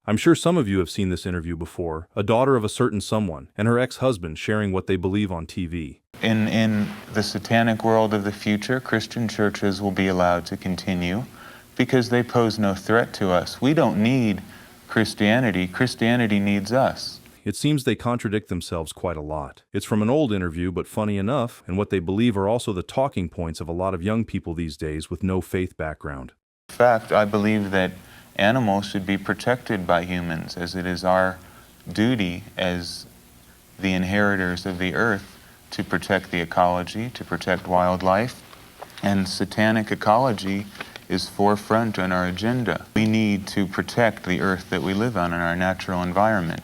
I'm sure some of you have seen this interview before, a daughter of a certain someone and her ex-husband sharing what they believe on TV. In the satanic world of the future, Christian churches will be allowed to continue because they pose no threat to us. We don't need Christianity. Christianity needs us. It seems they contradict themselves quite a lot. It's from an old interview, but funny enough, and what they believe are also the talking points of a lot of young people these days with no faith background. In fact, I believe that animals should be protected by humans, as it is our duty as the inheritors of the earth to protect the ecology, to protect wildlife, and satanic ecology is forefront on our agenda. We need to protect the earth that we live on and our natural environment.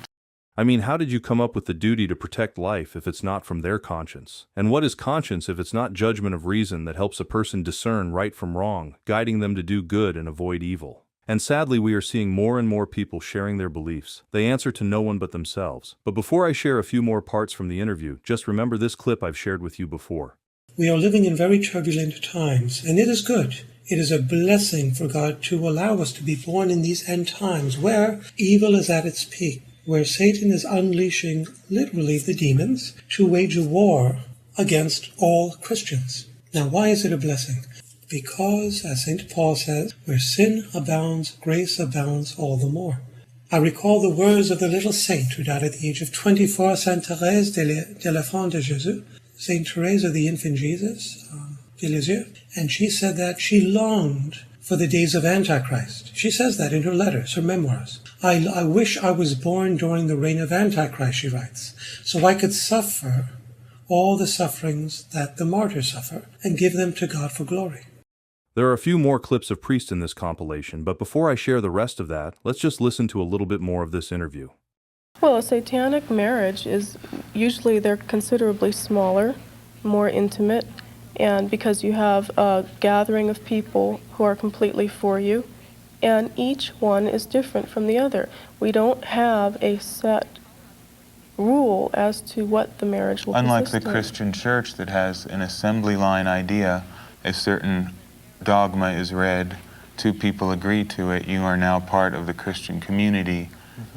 I mean, how did you come up with the duty to protect life if it's not from their conscience? And what is conscience if it's not judgment of reason that helps a person discern right from wrong, guiding them to do good and avoid evil? And sadly, we are seeing more and more people sharing their beliefs. They answer to no one but themselves. But before I share a few more parts from the interview, just remember this clip I've shared with you before. We are living in very turbulent times, and it is good. It is a blessing for God to allow us to be born in these end times where evil is at its peak, where Satan is unleashing literally the demons to wage a war against all Christians. Now, why is it a blessing? Because, as St. Paul says, where sin abounds, grace abounds all the more. I recall the words of the little saint who died at the age of 24, Sainte Thérèse de l'Enfant de Jésus, Saint Therese of the Infant Jesus, de Lisieux, and she said that she longed for the days of Antichrist. She says that in her letters, her memoirs. I wish I was born during the reign of Antichrist, she writes, so I could suffer all the sufferings that the martyrs suffer and give them to God for glory. There are a few more clips of priests in this compilation, but before I share the rest of that, let's just listen to a little bit more of this interview. Well, a satanic marriage is usually they're considerably smaller, more intimate, and because you have a gathering of people who are completely for you, and each one is different from the other. We don't have a set rule as to what the marriage will Unlike consist the of. Christian church that has an assembly line idea, a certain dogma is read, two people agree to it, you are now part of the Christian community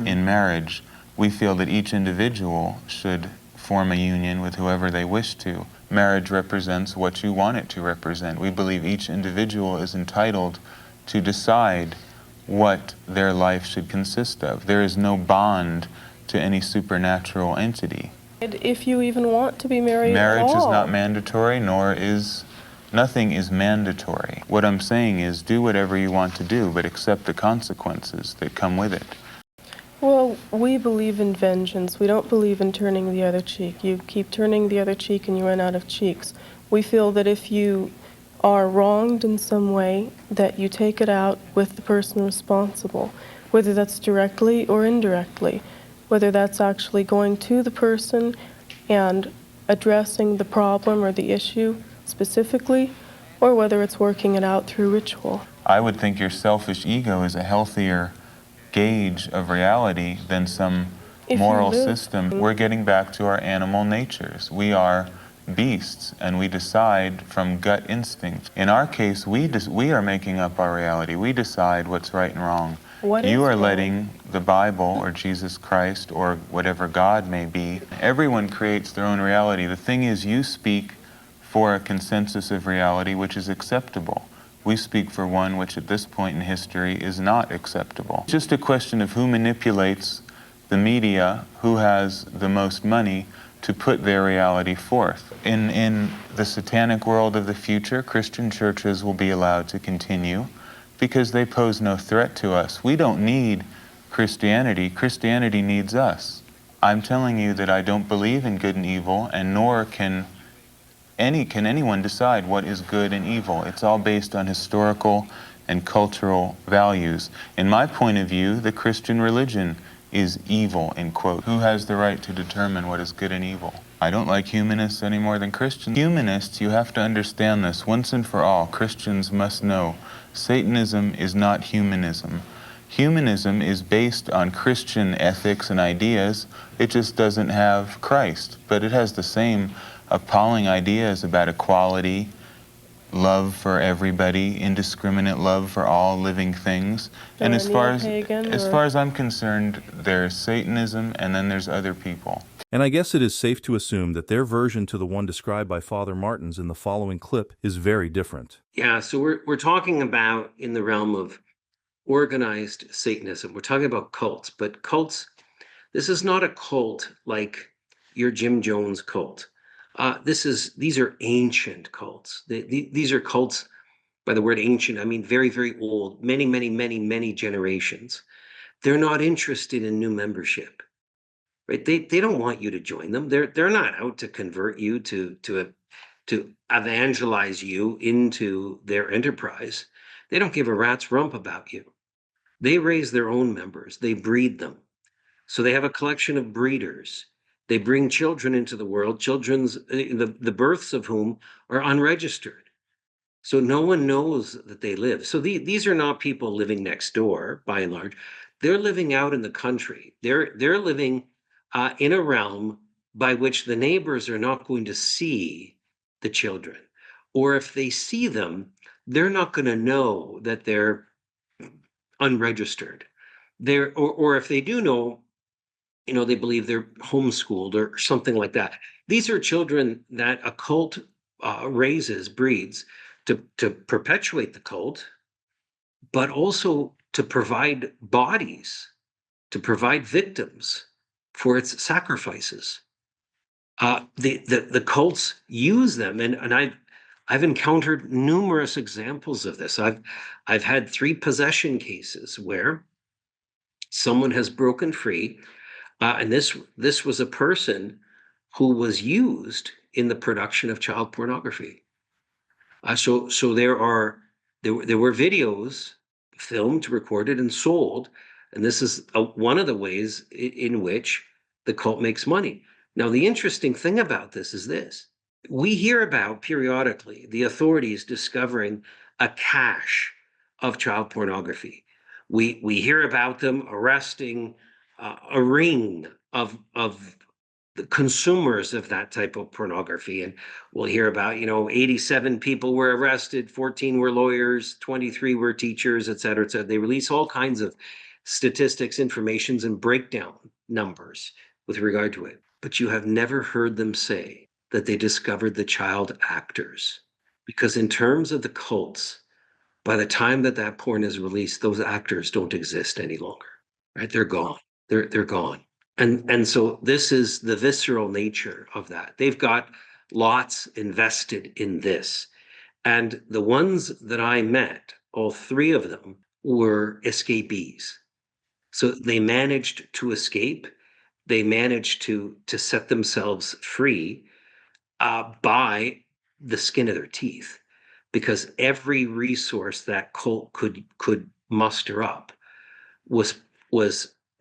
in marriage. We feel that each individual should form a union with whoever they wish to. Marriage represents what you want it to represent. We believe each individual is entitled to decide what their life should consist of. There is no bond to any supernatural entity. If you even want to be married Marriage at all. is not mandatory, nor is nothing is mandatory. What I'm saying is do whatever you want to do, but accept the consequences that come with it. Well, we believe in vengeance. We don't believe in turning the other cheek. You keep turning the other cheek and you run out of cheeks. We feel that if you are wronged in some way, that you take it out with the person responsible, whether that's directly or indirectly, whether that's actually going to the person and addressing the problem or the issue specifically, or whether it's working it out through ritual. I would think your selfish ego is a healthier gauge of reality than some moral system. We're getting back to our animal natures. We are beasts, and we decide from gut instinct. In our case, we are making up our reality. We decide what's right and wrong. You are letting the Bible or Jesus Christ or whatever God may be, everyone creates their own reality. The thing is, you speak for a consensus of reality which is acceptable. We speak for one which at this point in history is not acceptable. It's just a question of who manipulates the media, who has the most money to put their reality forth. In the satanic world of the future, Christian churches will be allowed to continue because they pose no threat to us. We don't need Christianity. Christianity needs us. I'm telling you that I don't believe in good and evil, and nor can anyone decide what is good and evil. It's all based on historical and cultural values. In my point of view, the Christian religion is evil, in quote. Who has the right to determine what is good and evil? I don't like humanists any more than Christians. Humanists, you have to understand this once and for all. Christians must know Satanism is not humanism. Humanism is based on Christian ethics and ideas. It just doesn't have Christ, but it has the same appalling ideas about equality, love for everybody, indiscriminate love for all living things. And as far as I'm concerned, there's Satanism and then there's other people. And I guess it is safe to assume that their version to the one described by Father Martins in the following clip is very different. Yeah, so we're talking about in the realm of organized Satanism. We're talking about cults, but cults, this is not a cult like your Jim Jones cult. These are ancient cults. These are cults, by the word ancient, I mean very, very old, many generations. They're not interested in new membership, right? They don't want you to join them. They're not out to convert you to evangelize you into their enterprise. They don't give a rat's rump about you. They raise their own members. They breed them. So they have a collection of breeders. They bring children into the world, the births of whom are unregistered. So no one knows that they live. So these are not people living next door, by and large. They're living out in the country. They're living in a realm by which the neighbors are not going to see the children. Or if they see them, they're not going to know that they're unregistered. Or if they do know, they believe they're homeschooled or something like that. These are children that a cult breeds to perpetuate the cult, but also to provide bodies, to provide victims for its sacrifices. The cults use them, and I've encountered numerous examples of this. I've had 3 possession cases where someone has broken free, and this was a person who was used in the production of child pornography. So there were videos filmed, recorded, and sold, and this is one of the ways in which the cult makes money. Now, the interesting thing about this is this. We hear about periodically the authorities discovering a cache of child pornography. We hear about them arresting a ring of the consumers of that type of pornography. And we'll hear about, 87 people were arrested, 14 were lawyers, 23 were teachers, et cetera, et cetera. They release all kinds of statistics, informations, and breakdown numbers with regard to it. But you have never heard them say that they discovered the child actors. Because in terms of the cults, by the time that porn is released, those actors don't exist any longer, right? They're gone. They're gone. And so this is the visceral nature of that. They've got lots invested in this. And the ones that I met, all 3 of them, were escapees. So they managed to escape. They managed to set themselves free by the skin of their teeth, because every resource that cult could muster up was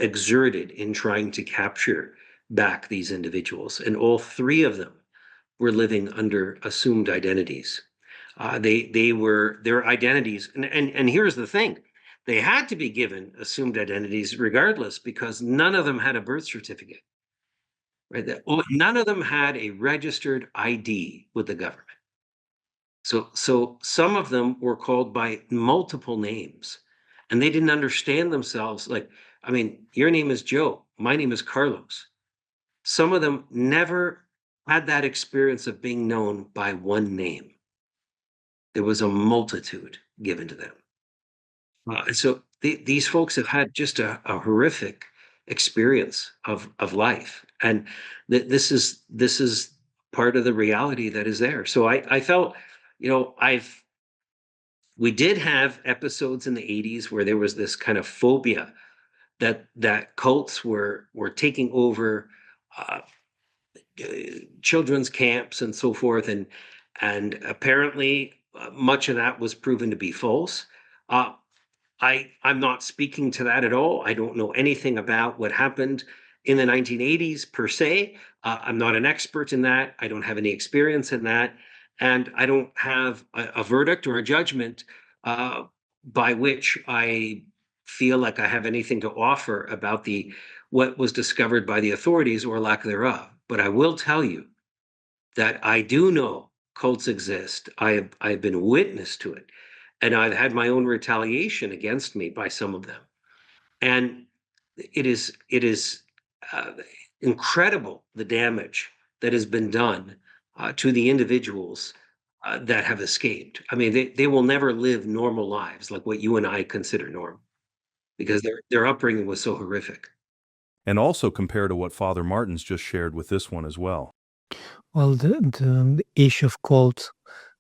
exerted in trying to capture back these individuals. And all 3 of them were living under assumed identities. Their identities, and here's the thing, they had to be given assumed identities regardless, because none of them had a birth certificate, right? None of them had a registered ID with the government. So some of them were called by multiple names, and they didn't understand themselves. Like, your name is Joe, my name is Carlos. Some of them never had that experience of being known by one name. There was a multitude given to them. And so these folks have had just a horrific experience of life. And this is part of the reality that is there. So I felt, we did have episodes in the 80s where there was this kind of phobia that cults were taking over children's camps and so forth, and apparently much of that was proven to be false. I'm not speaking to that at all. I don't know anything about what happened in the 1980s per se. I'm not an expert in that. I don't have any experience in that, and I don't have a verdict or a judgment by which I feel like I have anything to offer about what was discovered by the authorities or lack thereof. But I will tell you that I do know cults exist. I've been witness to it, and I've had my own retaliation against me by some of them. And it is incredible the damage that has been done to the individuals that have escaped. I mean, they will never live normal lives like what you and I consider normal because their upbringing was so horrific. And also compare to what Father Martin's just shared with this one as well. Well, the issue of cults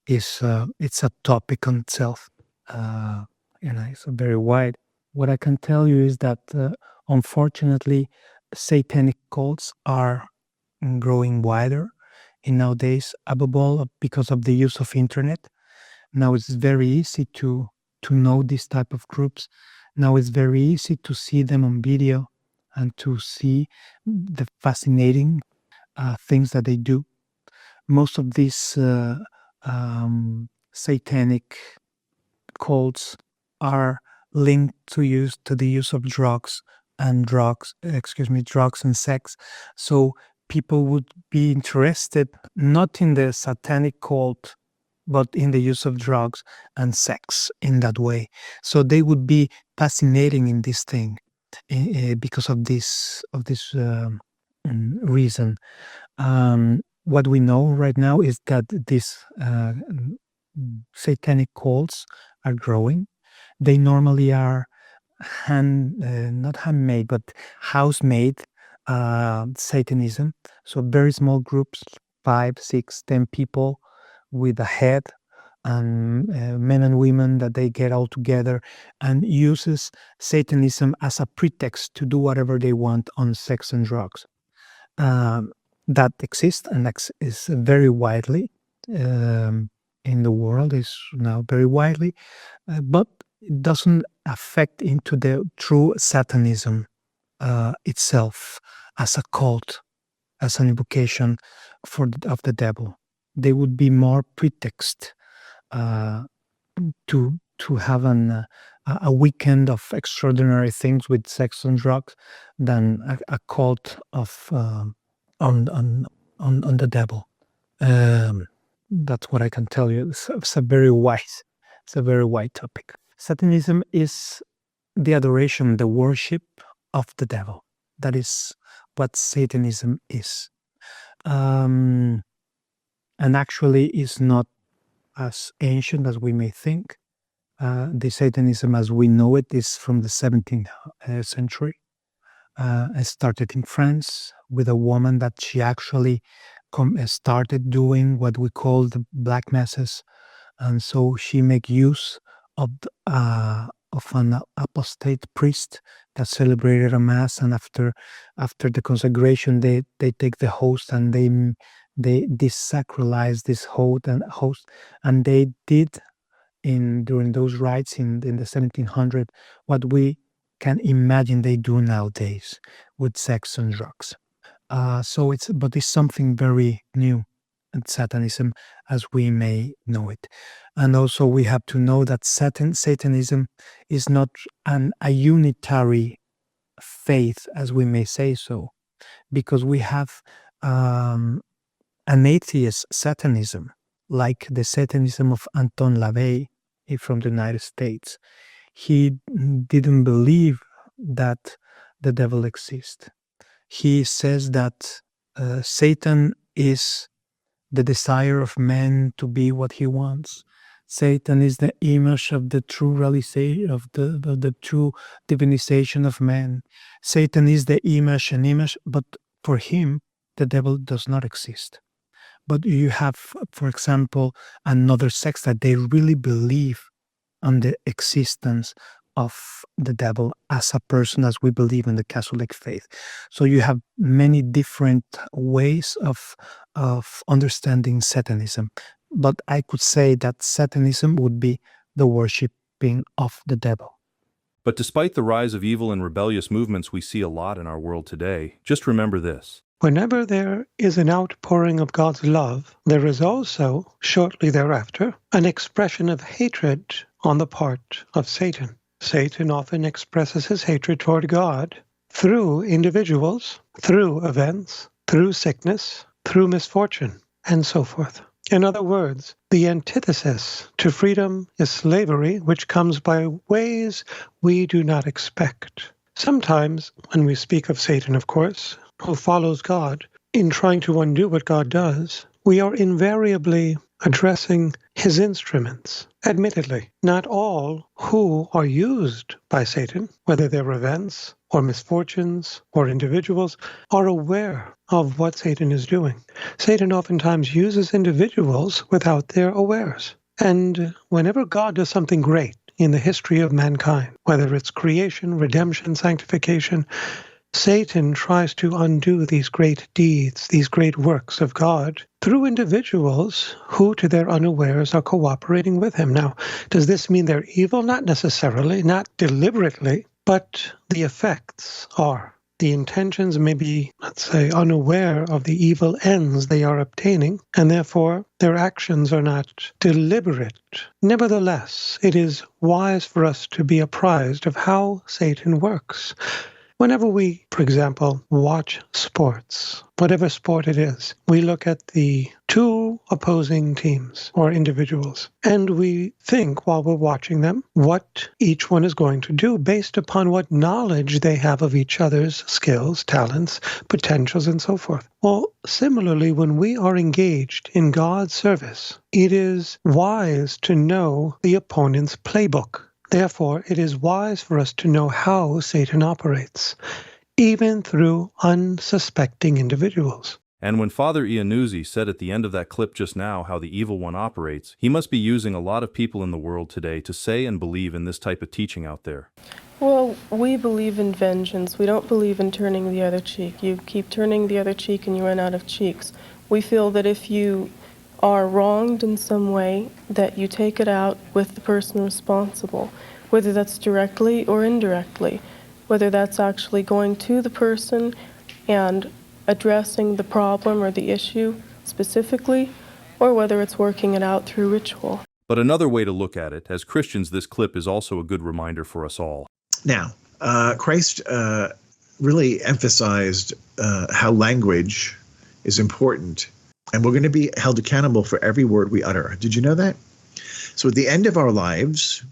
is it's a topic on itself. It's very wide. What I can tell you is that unfortunately, satanic cults are growing wider in nowadays, above all because of the use of internet. Now it's very easy to know these type of groups. Now it's very easy to see them on video and to see the fascinating things that they do. Most of these satanic cults are linked to the use of drugs and sex. So people would be interested not in the satanic cult, but in the use of drugs and sex in that way. So they would be fascinating in this thing because of this reason. What we know right now is that these satanic cults are growing. They normally are not handmade, but house-made Satanism. So very small groups, 5, 6, 10 people with a head, and men and women that they get all together and uses Satanism as a pretext to do whatever they want on sex and drugs. That exists and is very widely in the world, is now very widely, but it doesn't affect into the true Satanism itself as a cult, as an invocation of the devil. They would be more pretext to have a weekend of extraordinary things with sex and drugs than a cult of on the devil. That's what I can tell you. It's a very wide topic. Satanism is the adoration, the worship of the devil. That is what Satanism is. And actually is not as ancient as we may think. The Satanism as we know it is from the 17th century. It started in France with a woman that she actually started doing what we call the black masses, and so she make use of an apostate priest that celebrated a mass, and after the consecration, they take the host and they desacralize this host, and they did during those rites in the 1700s what we can imagine they do nowadays with sex and drugs. But it's something very new in Satanism as we may know it. And also we have to know that Satanism is not a unitary faith, as we may say so, because we have an atheist Satanism, like the Satanism of Anton LaVey from the United States. He didn't believe that the devil exists. He says that Satan is the desire of man to be what he wants. Satan is the image of the true realization of the true divinization of man. Satan is the image, but for him, the devil does not exist. But you have, for example, another sect that they really believe on the existence of the devil as a person, as we believe in the Catholic faith. So you have many different ways of understanding Satanism. But I could say that Satanism would be the worshipping of the devil. But despite the rise of evil and rebellious movements we see a lot in our world today, just remember this. Whenever there is an outpouring of God's love, there is also, shortly thereafter, an expression of hatred on the part of Satan. Satan often expresses his hatred toward God through individuals, through events, through sickness, through misfortune, and so forth. In other words, the antithesis to freedom is slavery, which comes by ways we do not expect. Sometimes, when we speak of Satan, of course, who follows God in trying to undo what God does, we are invariably addressing his instruments. Admittedly, not all who are used by Satan, whether they're events or misfortunes or individuals, are aware of what Satan is doing. Satan oftentimes uses individuals without their awares. And whenever God does something great in the history of mankind, whether it's creation, redemption, sanctification, Satan tries to undo these great deeds, these great works of God, through individuals who, to their unawares, are cooperating with him. Now, does this mean they're evil? Not necessarily, not deliberately, but the effects are. The intentions may be, let's say, unaware of the evil ends they are obtaining, and therefore their actions are not deliberate. Nevertheless, it is wise for us to be apprised of how Satan works. Whenever we, for example, watch sports, whatever sport it is, we look at the two opposing teams or individuals, and we think while we're watching them what each one is going to do based upon what knowledge they have of each other's skills, talents, potentials, and so forth. Well, similarly, when we are engaged in God's service, it is wise to know the opponent's playbook. Therefore, it is wise for us to know how Satan operates, even through unsuspecting individuals. And when Father Iannuzzi said at the end of that clip just now how the evil one operates, he must be using a lot of people in the world today to say and believe in this type of teaching out there. Well, we believe in vengeance. We don't believe in turning the other cheek. You keep turning the other cheek and you run out of cheeks. We feel that if you are wronged in some way, that you take it out with the person responsible, whether that's directly or indirectly, whether that's actually going to the person and addressing the problem or the issue specifically, or whether it's working it out through ritual. But another way to look at it, as Christians, this clip is also a good reminder for us all. Now, Christ really emphasized how language is important, and we're going to be held accountable for every word we utter. Did you know that? So at the end of our lives,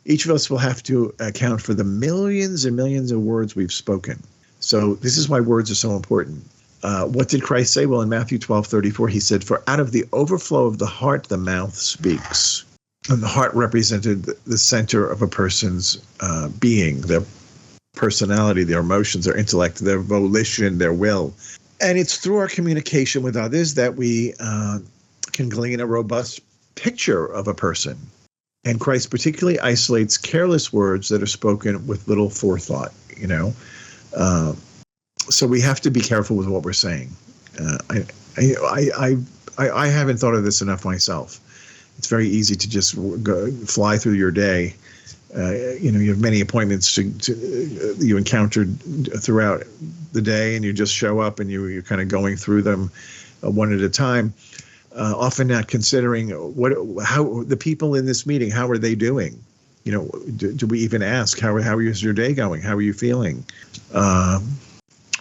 each of us will have to account for the millions and millions of words we've spoken. So this is why words are so important. What did Christ say? Well, in Matthew 12:34, he said, "For out of the overflow of the heart, the mouth speaks." And the heart represented the center of a person's being, their personality, their emotions, their intellect, their volition, their will. And it's through our communication with others that we can glean a robust picture of a person. And Christ particularly isolates careless words that are spoken with little forethought, you know. So we have to be careful with what we're saying. I haven't thought of this enough myself. It's very easy to just fly through your day. You have many appointments you encountered throughout the day, and you just show up and you're kind of going through them one at a time, often not considering how the people in this meeting, how are they doing? You know, do we even ask how is your day going? How are you feeling?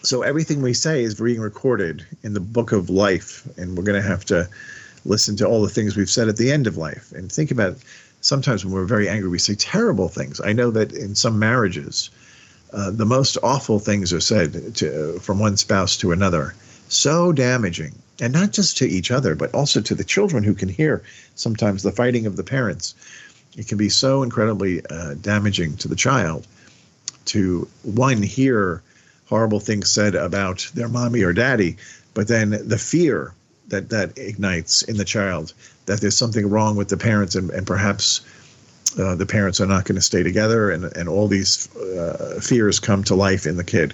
So everything we say is being recorded in the book of life, and we're going to have to listen to all the things we've said at the end of life. And think about, sometimes when we're very angry, we say terrible things. I know that in some marriages, the most awful things are said from one spouse to another. So damaging. And not just to each other, but also to the children who can hear sometimes the fighting of the parents. It can be so incredibly damaging to the child to, one, hear horrible things said about their mommy or daddy, but then the fear that ignites in the child that there's something wrong with the parents, and perhaps the parents are not going to stay together, and all these fears come to life in the kid,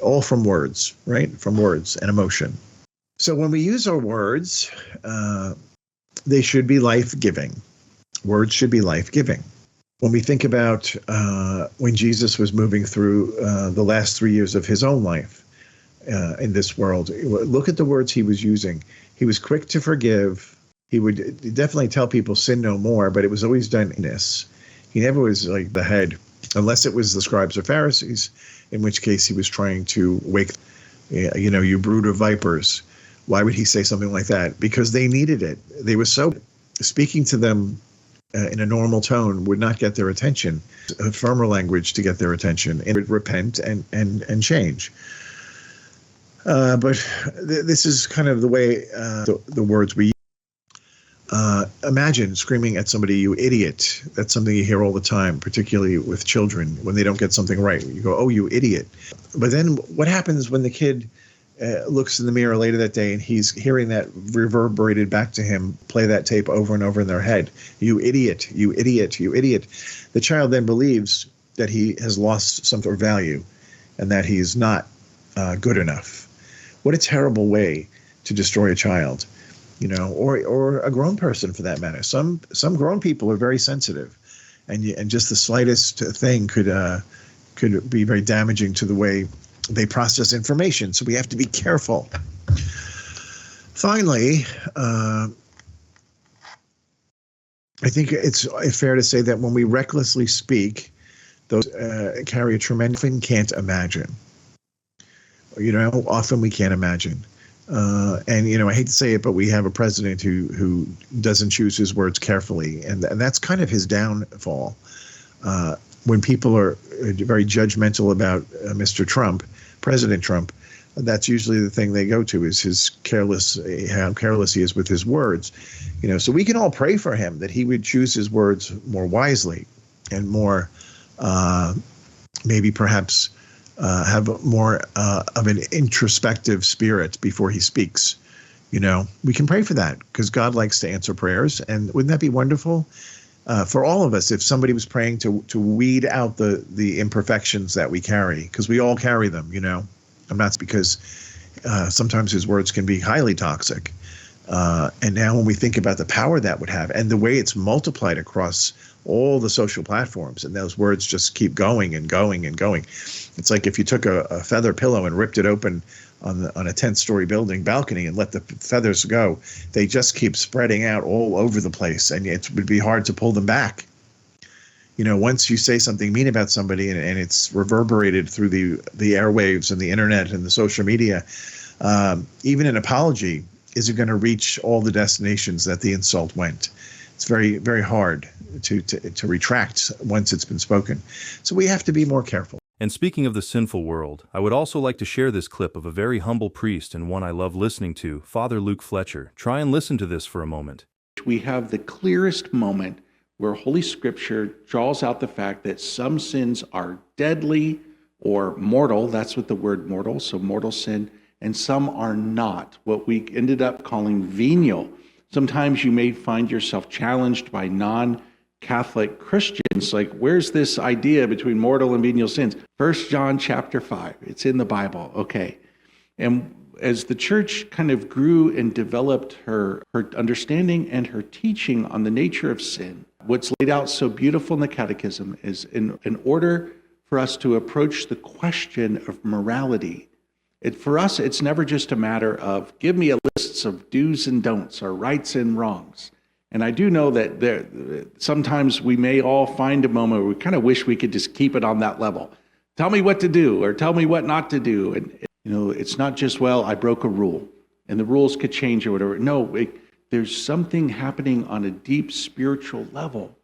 all from words, right? From words and emotion. So when we use our words, they should be life-giving. Words should be life-giving. When we think about when Jesus was moving through the last 3 years of his own life in this world, look at the words he was using. He was quick to forgive. He would definitely tell people sin no more, but it was always done in this. He never was like the head, unless it was the scribes or Pharisees, in which case he was trying to wake, you brood of vipers, Why would he say something like that? Because they needed it. They were so speaking to them in a normal tone would not get their attention. A firmer language to get their attention and would repent and change. But this is kind of the way the words we use. Imagine screaming at somebody, "You idiot." That's something you hear all the time, particularly with children when they don't get something right. You go, "Oh, you idiot." But then what happens when the kid looks in the mirror later that day and he's hearing that reverberated back to him, play that tape over and over in their head? "You idiot, you idiot, you idiot." The child then believes that he has lost some sort of value and that he's not good enough. What a terrible way to destroy a child, or a grown person for that matter. Some grown people are very sensitive, and just the slightest thing could be very damaging to the way they process information. So we have to be careful. Finally, I think it's fair to say that when we recklessly speak, those carry a tremendous. Often can't imagine. Often we can't imagine. And I hate to say it, but we have a president who doesn't choose his words carefully, and that's kind of his downfall. When people are very judgmental about Mr. Trump, President Trump, that's usually the thing they go to is how careless he is with his words. So we can all pray for him that he would choose his words more wisely and more, maybe perhaps have more of an introspective spirit before he speaks. We can pray for that because God likes to answer prayers. And wouldn't that be wonderful for all of us if somebody was praying to weed out the imperfections that we carry, because we all carry them, I'm not, because sometimes his words can be highly toxic. And now when we think about the power that would have and the way it's multiplied across all the social platforms, and those words just keep going and going and going. It's like if you took a feather pillow and ripped it open on a 10th-story building balcony and let the feathers go, they just keep spreading out all over the place, and it would be hard to pull them back. Once you say something mean about somebody and it's reverberated through the airwaves and the internet and the social media, even an apology isn't going to reach all the destinations that the insult went. It's very, very hard to retract once it's been spoken. So we have to be more careful. And speaking of the sinful world, I would also like to share this clip of a very humble priest and one I love listening to, Father Luke Fletcher. Try and listen to this for a moment. We have the clearest moment where Holy Scripture draws out the fact that some sins are deadly or mortal. That's what the word mortal, so mortal sin, and some are not, what we ended up calling venial. Sometimes you may find yourself challenged by non-Catholic Christians, like, where's this idea between mortal and venial sins? 1 John chapter 5, it's in the Bible, okay. And as the church kind of grew and developed her understanding and her teaching on the nature of sin, what's laid out so beautiful in the Catechism is in order for us to approach the question of morality, for us, it's never just a matter of give me a list of do's and don'ts or rights and wrongs. And I do know that sometimes we may all find a moment where we kind of wish we could just keep it on that level. Tell me what to do or tell me what not to do. And it's not just, well, I broke a rule and the rules could change or whatever. No, there's something happening on a deep spiritual level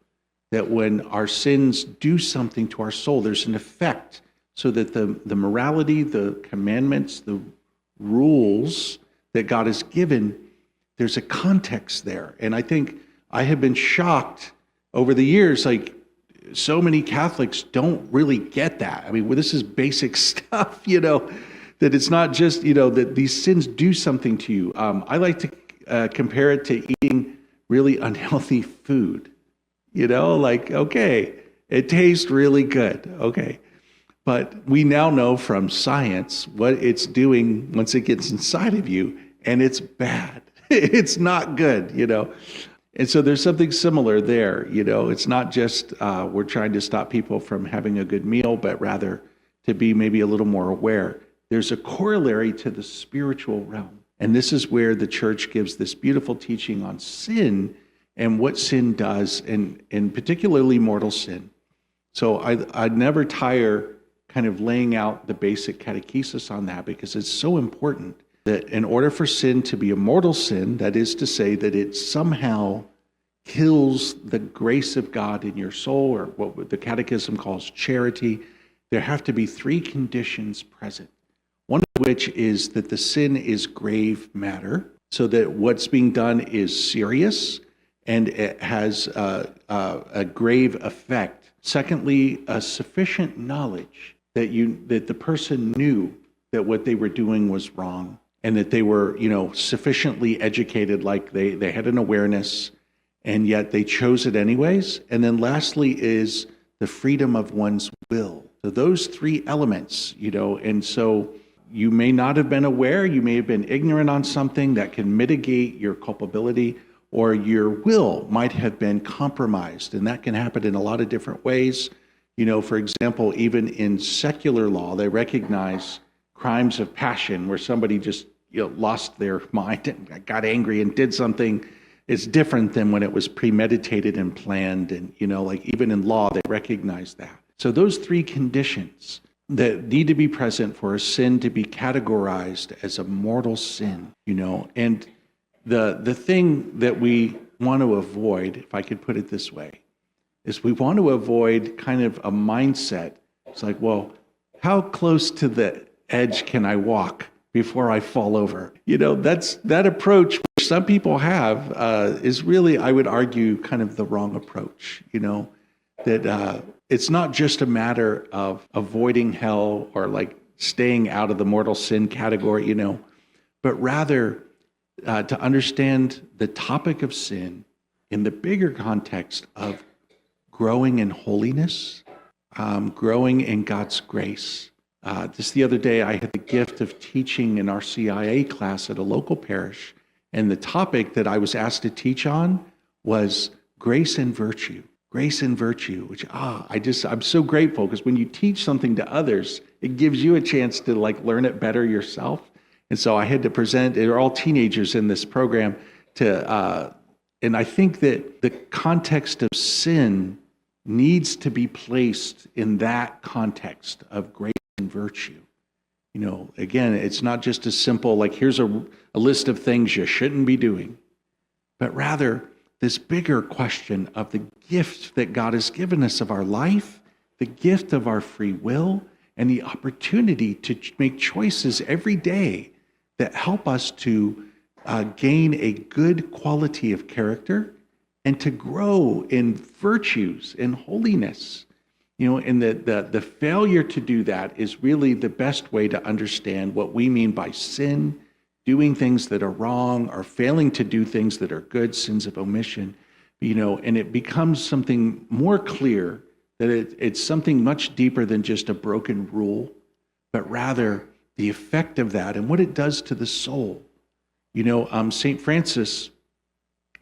that when our sins do something to our soul, there's an effect. So that the morality, the commandments, the rules that God has given, there's a context there. And I think I have been shocked over the years, like so many Catholics don't really get that. I mean, this is basic stuff, that it's not just, that these sins do something to you. I like to compare it to eating really unhealthy food, okay, it tastes really good, okay. But we now know from science what it's doing once it gets inside of you, and it's bad. It's not good, And so there's something similar there, It's not just we're trying to stop people from having a good meal, but rather to be maybe a little more aware. There's a corollary to the spiritual realm. And this is where the church gives this beautiful teaching on sin and what sin does, and particularly mortal sin. So I'd never tire kind of laying out the basic catechesis on that because it's so important. that in order for sin to be a mortal sin, that is to say that it somehow kills the grace of God in your soul, or what the Catechism calls charity, there have to be three conditions present. One of which is that the sin is grave matter, so that what's being done is serious and it has a grave effect. Secondly, a sufficient knowledge that the person knew that what they were doing was wrong, and that they were, sufficiently educated, like they had an awareness, and yet they chose it anyways. And then lastly is the freedom of one's will. So those three elements, and so you may not have been aware, you may have been ignorant on something that can mitigate your culpability, or your will might have been compromised. And that can happen in a lot of different ways. For example, even in secular law, they recognize crimes of passion where somebody just lost their mind and got angry and did something. It's different than when it was premeditated and planned. And, like even in law, they recognize that. So those three conditions that need to be present for a sin to be categorized as a mortal sin, and the thing that we want to avoid, if I could put it this way, is we want to avoid kind of a mindset. It's like, well, how close to the edge can I walk before I fall over? That approach, which some people have, is really, I would argue, kind of the wrong approach. That it's not just a matter of avoiding hell or like staying out of the mortal sin category, but rather to understand the topic of sin in the bigger context of growing in holiness, growing in God's grace. Just the other day, I had the gift of teaching an RCIA class at a local parish, and the topic that I was asked to teach on was grace and virtue. Grace and virtue, which I'm so grateful, because when you teach something to others, it gives you a chance to learn it better yourself. And so I had to present. They're all teenagers in this program and I think that the context of sin needs to be placed in that context of grace and virtue. Again, it's not just as simple like here's a list of things you shouldn't be doing, but rather this bigger question of the gift that God has given us of our life, the gift of our free will, and the opportunity to make choices every day that help us to gain a good quality of character and to grow in virtues and holiness. And the failure to do that is really the best way to understand what we mean by sin, doing things that are wrong, or failing to do things that are good, sins of omission. And it becomes something more clear that it's something much deeper than just a broken rule, but rather the effect of that and what it does to the soul. St. Francis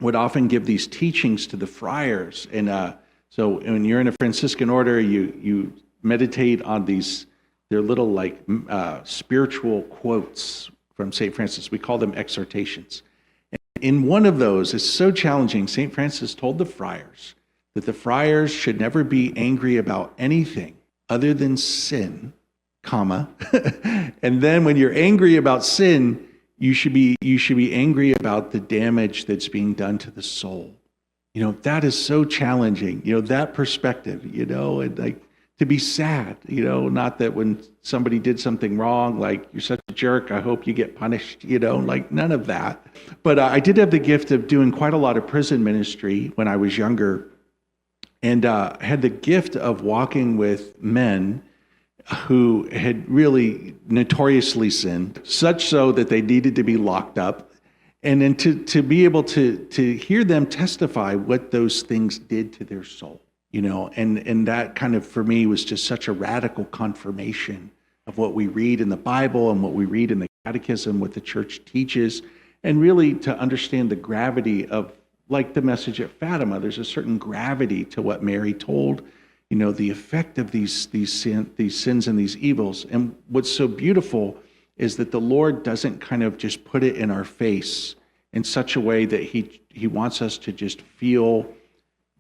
would often give these teachings to the friars. And so when you're in a Franciscan order, you meditate on they're little spiritual quotes from St. Francis. We call them exhortations. And in one of those, it's so challenging, St. Francis told the friars that the friars should never be angry about anything other than sin, and then when you're angry about sin, you should be angry about the damage that's being done to the soul. That is so challenging, that perspective, and to be sad, not that when somebody did something wrong, you're such a jerk, I hope you get punished, none of that. But I did have the gift of doing quite a lot of prison ministry when I was younger, and had the gift of walking with men who had really notoriously sinned, such so that they needed to be locked up. And then to be able to hear them testify what those things did to their soul, and that kind of, for me, was just such a radical confirmation of what we read in the Bible and what we read in the Catechism, what the church teaches, and really to understand the gravity of, like the message at Fatima, there's a certain gravity to what Mary told, the effect of these sins and these evils. And what's so beautiful is that the Lord doesn't kind of just put it in our face in such a way that he wants us to just feel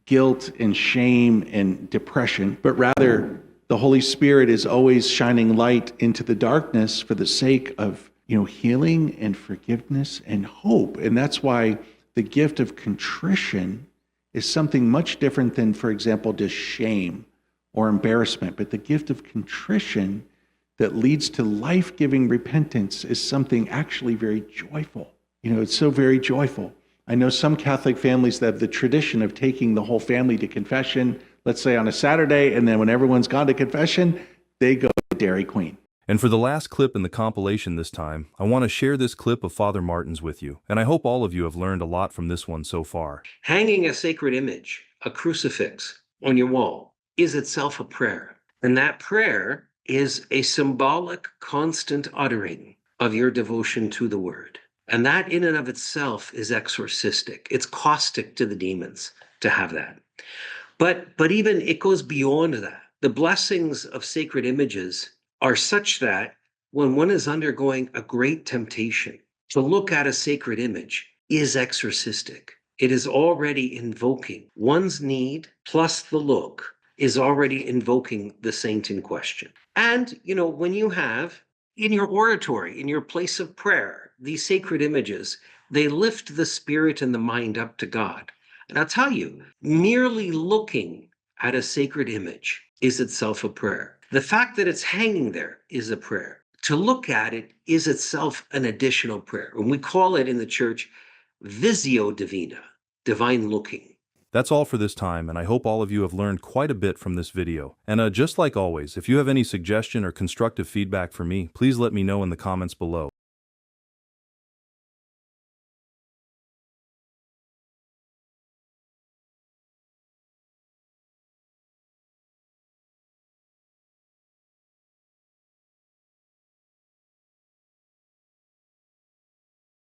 guilt and shame and depression, but rather the Holy Spirit is always shining light into the darkness for the sake of healing and forgiveness and hope. And that's why the gift of contrition is something much different than, for example, just shame or embarrassment. But the gift of contrition that leads to life-giving repentance is something actually very joyful. It's so very joyful. I know some Catholic families that have the tradition of taking the whole family to confession, let's say on a Saturday, and then when everyone's gone to confession, they go to Dairy Queen. And for the last clip in the compilation this time, I want to share this clip of Father Martin's with you, and I hope all of you have learned a lot from this one so far. Hanging a sacred image, a crucifix, on your wall is itself a prayer. And that prayer is a symbolic, constant uttering of your devotion to the Word. And that in and of itself is exorcistic. It's caustic to the demons to have that. But even it goes beyond that. The blessings of sacred images are such that when one is undergoing a great temptation, to look at a sacred image is exorcistic. It is already invoking one's need, plus the look is already invoking the saint in question. And, when you have in your oratory, in your place of prayer, these sacred images, they lift the spirit and the mind up to God. And I'll tell you, merely looking at a sacred image is itself a prayer. The fact that it's hanging there is a prayer. To look at it is itself an additional prayer. And we call it in the church visio divina, divine looking. That's all for this time, and I hope all of you have learned quite a bit from this video. And just like always, if you have any suggestion or constructive feedback for me, please let me know in the comments below.